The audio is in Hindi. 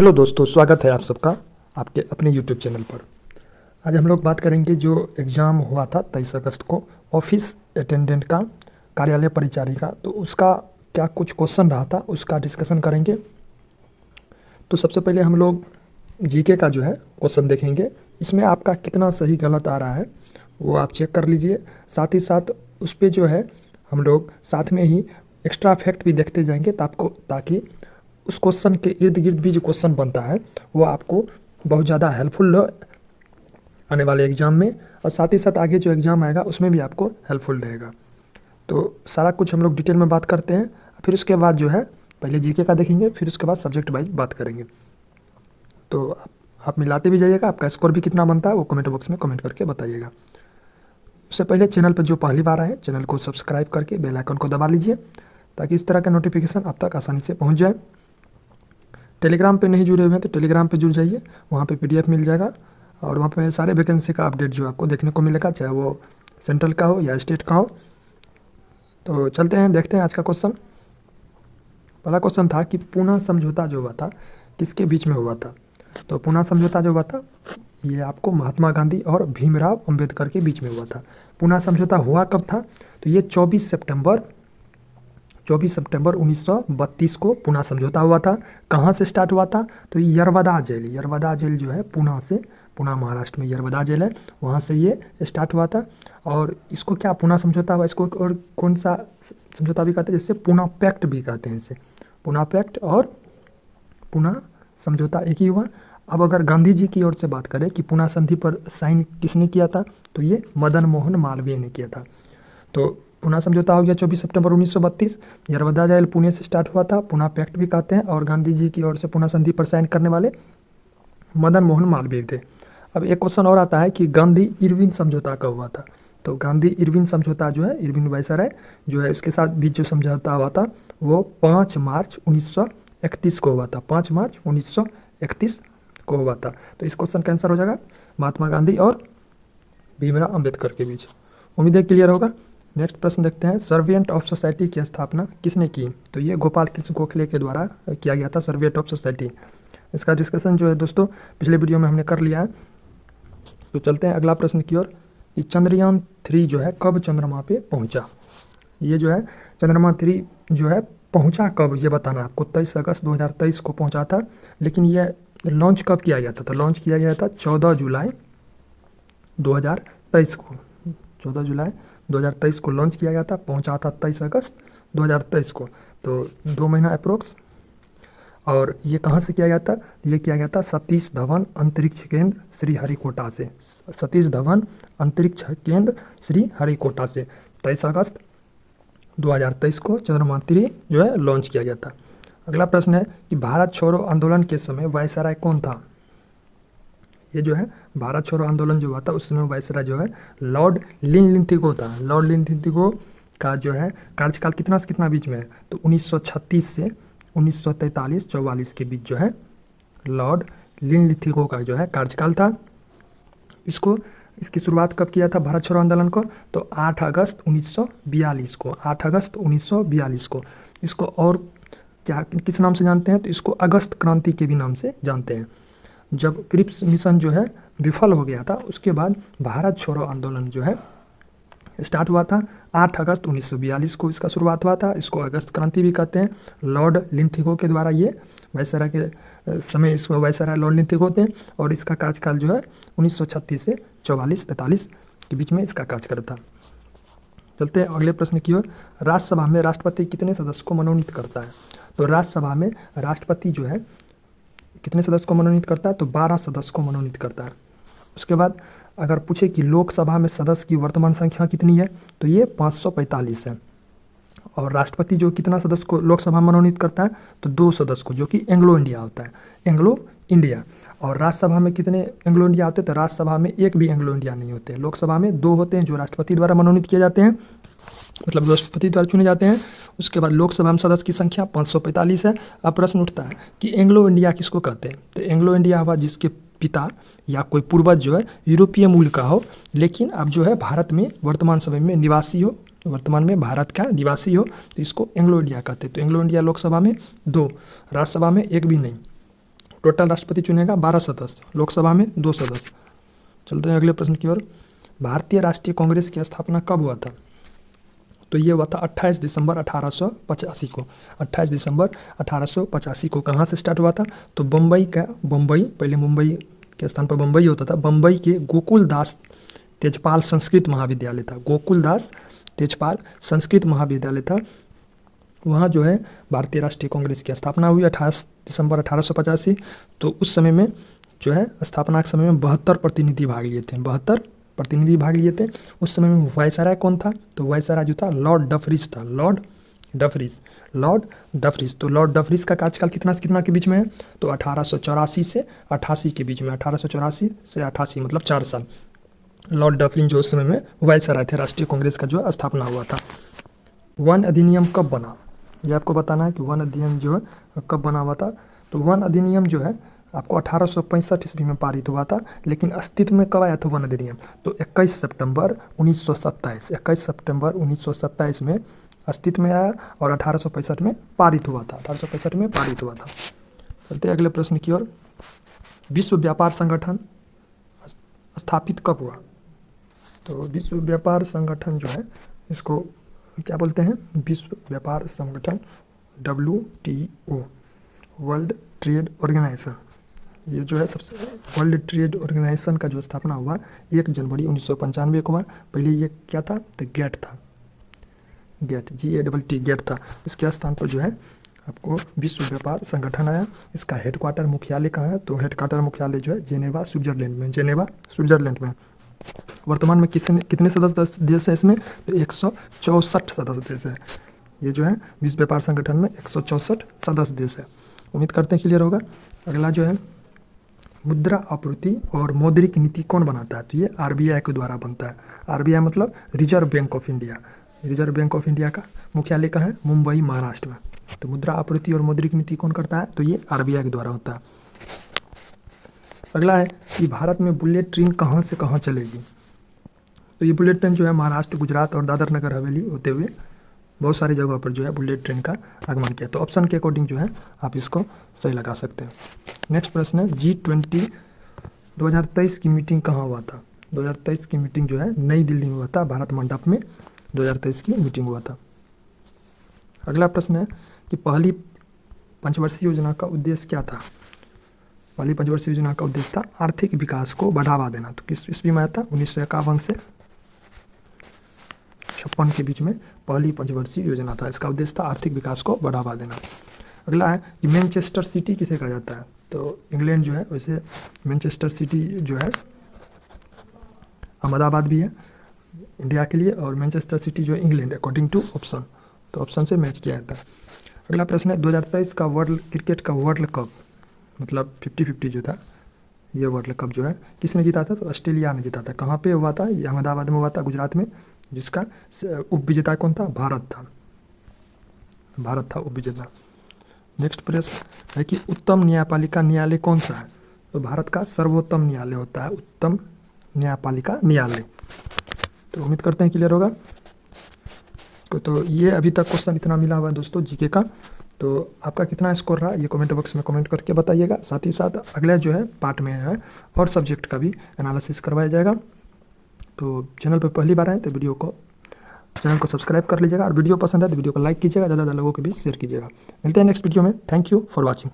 हेलो दोस्तों, स्वागत है आप सबका आपके अपने यूट्यूब चैनल पर। आज हम लोग बात करेंगे जो एग्ज़ाम हुआ था 23 अगस्त को ऑफिस अटेंडेंट का, कार्यालय परिचारी का, तो उसका क्या कुछ क्वेश्चन रहा था उसका डिस्कशन करेंगे। तो सबसे पहले हम लोग जीके का जो है क्वेश्चन देखेंगे। इसमें आपका कितना सही गलत आ रहा है वो आप चेक कर लीजिए। साथ ही साथ उस पर जो है हम लोग साथ में ही एक्स्ट्रा फैक्ट भी देखते जाएंगे ताकि उस क्वेश्चन के इर्द गिर्द भी जो क्वेश्चन बनता है वो आपको बहुत ज़्यादा हेल्पफुल आने वाले एग्ज़ाम में, और साथ ही साथ आगे जो एग्ज़ाम आएगा उसमें भी आपको हेल्पफुल रहेगा। तो सारा कुछ हम लोग डिटेल में बात करते हैं। फिर उसके बाद जो है पहले जीके का देखेंगे, फिर उसके बाद सब्जेक्ट वाइज बात करेंगे। तो आप मिलाते भी जाइएगा, आपका स्कोर भी कितना बनता है वो कमेंट बॉक्स में कमेंट करके बताइएगा। उससे पहले चैनल पर जो पहली बार आए चैनल को सब्सक्राइब करके बेल आइकन को दबा लीजिए ताकि इस तरह का नोटिफिकेशन आप तक आसानी से पहुँच जाए। टेलीग्राम पे नहीं जुड़े हुए हैं तो टेलीग्राम पे जुड़ जाइए, वहाँ पे पीडीएफ मिल जाएगा और वहाँ पे सारे वैकेंसी का अपडेट जो आपको देखने को मिलेगा, चाहे वो सेंट्रल का हो या स्टेट का हो। तो चलते हैं, देखते हैं आज का क्वेश्चन। पहला क्वेश्चन था कि पूना समझौता जो हुआ था किसके बीच में हुआ था। तो पूना समझौता जो हुआ था ये आपको महात्मा गांधी और भीमराव अंबेडकर के बीच में हुआ था। पूना समझौता हुआ कब था? तो ये 24 सितंबर 1932 को पूना समझौता हुआ था। कहाँ से स्टार्ट हुआ था? तो यरवदा जेल जो है पूना महाराष्ट्र में यरवदा जेल है, वहाँ से ये स्टार्ट हुआ था। और इसको क्या पूना समझौता हुआ, इसको और कौन सा समझौता भी कहते हैं, जिससे पूना पैक्ट भी कहते हैं इसे। पूना पैक्ट और पूना समझौता एक ही हुआ। अब अगर गांधी जी की ओर से बात करें कि पूना संधि पर साइन किसने किया था, तो ये मदन मोहन मालवीय ने किया था। तो पूना समझौता हो गया 24 सितंबर 1932। यरवदा जेल पुणे से स्टार्ट हुआ था, पूना पैक्ट भी कहते हैं, और गांधी जी की ओर से पूना संधि पर साइन करने वाले मदन मोहन मालवीय थे। अब एक क्वेश्चन और आता है कि गांधी इरविन समझौता कब हुआ था। तो गांधी इरविन समझौता जो है, इरविन वायसराय जो है इसके साथ बीच जो समझौता हुआ था वो 5 मार्च 1931 को हुआ था। 5 मार्च 1931 को हुआ था। तो इस क्वेश्चन का आंसर हो जाएगा महात्मा गांधी और भीमराव अंबेडकर के बीच। उम्मीद है क्लियर होगा। नेक्स्ट प्रश्न देखते हैं, सर्वेंट ऑफ सोसाइटी की स्थापना किसने की। तो ये गोपाल कृष्ण गोखले के द्वारा किया गया था, सर्वेंट ऑफ सोसाइटी। इसका डिस्कशन जो है दोस्तों पिछले वीडियो में हमने कर लिया है। तो चलते हैं अगला प्रश्न की ओर। चंद्रयान 3 जो है कब चंद्रमा पे पहुंचा। ये जो है चंद्रमा 3 जो है पहुंचा कब, ये बताना आपको। 23 अगस्त 2023 को पहुंचा था, लेकिन यह लॉन्च कब किया गया था। तो लॉन्च किया गया था 14 जुलाई 2023 को। 14 जुलाई 2023 को लॉन्च किया गया था, पहुंचा था 23 अगस्त 2023 को। तो 2 महीना अप्रोक्स। और ये कहाँ से किया गया था? ये किया गया था सतीश धवन अंतरिक्ष केंद्र श्रीहरिकोटा से। सतीश धवन अंतरिक्ष केंद्र श्रीहरिकोटा से 23 अगस्त 2023 को चंद्रयान 3 जो है लॉन्च किया गया था। अगला प्रश्न है कि भारत छोड़ो आंदोलन के समय वायसराय कौन था। ये जो है भारत छोड़ो आंदोलन जो हुआ था उस समय वायसराय जो है लॉर्ड लिनलिथगो था। लॉर्ड लिनलिथगो का जो है कार्यकाल कितना से कितना बीच में है? तो 1936 से 1943-44 के बीच जो है लॉर्ड लिनलिथगो का जो है कार्यकाल था। इसकी शुरुआत कब किया था भारत छोड़ो आंदोलन को? तो 8 अगस्त 1942 को। 8 अगस्त 1942 को। इसको और क्या किस नाम से जानते हैं? तो इसको अगस्त क्रांति के भी नाम से जानते हैं। जब क्रिप्स मिशन जो है विफल हो गया था उसके बाद भारत छोड़ो आंदोलन जो है स्टार्ट हुआ था। 8 अगस्त 1942 को इसका शुरुआत हुआ था। इसको अगस्त क्रांति भी कहते हैं। लॉर्ड लिनलिथगो के द्वारा ये वायसराय के समय इसको वायसराय लॉर्ड लिनलिथगो थे, और इसका कार्यकाल जो है 1936 से 44-43 के बीच में इसका कार्यकाल था। चलते हैं अगले प्रश्न की ओर। राज्यसभा में राष्ट्रपति कितने सदस्य को मनोनीत करता है। तो राज्यसभा में राष्ट्रपति जो है कितने सदस्य को मनोनीत करता है? तो 12 सदस्य को मनोनीत करता है। उसके बाद अगर पूछे कि लोकसभा में सदस्य की वर्तमान संख्या कितनी है, तो ये 545 है। और राष्ट्रपति जो कितना सदस्य को लोकसभा मनोनीत करता है? तो 2 सदस्य को, जो कि एंग्लो इंडिया होता है, एंग्लो इंडिया। और राज्यसभा में कितने एंग्लो इंडिया होते हैं? तो राज्यसभा में एक भी एंग्लो इंडिया नहीं होते। लोकसभा में 2 होते हैं जो राष्ट्रपति द्वारा मनोनीत किए जाते हैं, मतलब राष्ट्रपति द्वारा चुने जाते हैं। उसके बाद लोकसभा में सदस्य की संख्या 545 है। अब प्रश्न उठता है कि एंग्लो इंडिया किसको कहते हैं। तो एंग्लो इंडिया हुआ जिसके पिता या कोई पूर्वज जो है यूरोपीय मूल का हो, लेकिन अब जो है भारत में वर्तमान समय में निवासी हो, वर्तमान में भारत का निवासी हो, तो इसको एंग्लो इंडिया कहते हैं। तो एंग्लो इंडिया लोकसभा में 2, राज्यसभा में एक भी नहीं। टोटल राष्ट्रपति चुनेगा 12 सदस्य, लोकसभा में 2 सदस्य। चलते हैं अगले प्रश्न की ओर। भारतीय राष्ट्रीय कांग्रेस की स्थापना कब हुआ था? तो ये हुआ था 28 दिसंबर 1885 को। 28 दिसंबर 1885 को कहाँ से स्टार्ट हुआ था? तो बम्बई, पहले मुंबई के स्थान पर बम्बई होता था, बम्बई के गोकुलदास तेजपाल संस्कृत महाविद्यालय था, गोकुलदास तेजपाल संस्कृत महाविद्यालय था, वहाँ जो है भारतीय राष्ट्रीय कांग्रेस की स्थापना हुई 28 दिसंबर 1885। तो उस समय में जो है स्थापना के समय में 72 प्रतिनिधि भाग लिए थे, 72 प्रतिनिधि भाग लिए थे। उस समय में वायसराय कौन था? तो वायसराय जो था लॉर्ड डफरिस था, लॉर्ड डफरिस। तो लॉर्ड डफरिस का कार्यकाल कितना से कितना के बीच में है? तो 1884 से 88 के बीच में, 1884 से 88 मतलब 4 साल। लॉर्ड डफरिन जो उस समय में वायसराय थे, राष्ट्रीय कांग्रेस का जो स्थापना हुआ था। वन अधिनियम कब बना? ये आपको बताना है कि वन अधिनियम जो है कब बना हुआ था। तो वन अधिनियम जो है आपको 1865 ईस्वी में पारित हुआ था, लेकिन अस्तित्व में कब आया था वन अधिनियम? तो 21 सितंबर 1927 में अस्तित्व में आया और 1865 में पारित हुआ था, 1865 में पारित हुआ था। चलते हैं अगले प्रश्न की ओर। विश्व व्यापार संगठन स्थापित कब हुआ? तो विश्व व्यापार संगठन जो है इसको क्या बोलते हैं? विश्व व्यापार संगठन, WTO, वर्ल्ड ट्रेड ऑर्गेनाइजेशन। ये जो है सबसे वर्ल्ड ट्रेड ऑर्गेनाइजेशन का जो स्थापना हुआ 1 जनवरी 1995 को हुआ। पहले ये क्या था? तो गेट था, GATT गेट था। इसके स्थान पर जो है आपको विश्व व्यापार संगठन आया। इसका हेडक्वार्टर मुख्यालय कहाँ है? तो हेडक्वार्टर मुख्यालय जो है जेनेवा स्विट्जरलैंड में। वर्तमान में कितने सदस्य देश है इसमें? तो 164 सदस्य देश है। ये जो है विश्व व्यापार संगठन में 164 सदस्य देश है। उम्मीद करते हैं क्लियर होगा। अगला जो है मुद्रा आपूर्ति और मौद्रिक नीति कौन बनाता है? तो ये RBI के द्वारा बनता है। RBI मतलब reserve bank of India. Reserve bank of India का मुख्यालय कहाँ है? मुंबई, महाराष्ट्र में। तो मुद्रा आपूर्ति और मौद्रिक नीति कौन करता है? तो ये RBI के द्वारा होता है। अगला है कि भारत में बुलेट ट्रेन कहाँ से कहाँ चलेगी? तो ये बुलेट ट्रेन जो है महाराष्ट्र, गुजरात और दादर नगर हवेली होते हुए बहुत सारी जगहों पर जो है बुलेट ट्रेन का आगमन किया। तो ऑप्शन के अकॉर्डिंग जो है आप इसको सही लगा सकते हैं। नेक्स्ट प्रश्न है G20 2023 की मीटिंग कहाँ हुआ था? 2023 की मीटिंग जो है नई दिल्ली में हुआ था, भारत मंडप में 2023 की मीटिंग हुआ था। अगला प्रश्न है कि पहली पंचवर्षीय योजना का उद्देश्य क्या था? पहली पंचवर्षीय योजना का उद्देश्य था आर्थिक विकास को बढ़ावा देना। तो किस ईस्वी में आया था? 1951 से 56 के बीच में पहली पंचवर्षीय योजना था। इसका उद्देश्य था आर्थिक विकास को बढ़ावा देना। अगला है कि मैनचेस्टर सिटी किसे कहा जाता है? तो इंग्लैंड जो है वैसे मैनचेस्टर सिटी जो है अहमदाबाद भी है इंडिया के लिए, और मैनचेस्टर सिटी जो है इंग्लैंड, अकॉर्डिंग टू ऑप्शन। तो ऑप्शन से मैच किया जाता है। अगला प्रश्न है 2023 का क्रिकेट का वर्ल्ड कप मतलब 50-50 जो था, ये वर्ल्ड कप जो है किसने जीता था? तो ऑस्ट्रेलिया ने जीता था। कहाँ पे हुआ था? ये अहमदाबाद में हुआ था, गुजरात में, जिसका उप विजेता कौन था? भारत था उप विजेता। नेक्स्ट प्रश्न है कि उत्तम न्यायपालिका न्यायालय कौन सा है? तो भारत का सर्वोत्तम न्यायालय होता है उत्तम न्यायपालिका न्यायालय। तो उम्मीद करते हैं क्लियर होगा। तो ये अभी तक क्वेश्चन इतना मिला हुआ है दोस्तों जीके का। तो आपका कितना स्कोर रहा ये कमेंट बॉक्स में कमेंट करके बताइएगा। साथ ही साथ अगले जो है पार्ट में है और सब्जेक्ट का भी एनालिसिस करवाया जाएगा। तो चैनल पर पहली बार आए तो चैनल को सब्सक्राइब कर लीजिएगा, और वीडियो पसंद है तो वीडियो को लाइक कीजिएगा, ज़्यादा लोगों के बीच शेयर कीजिएगा। मिलते हैं नेक्स्ट वीडियो में। Thank you for watching.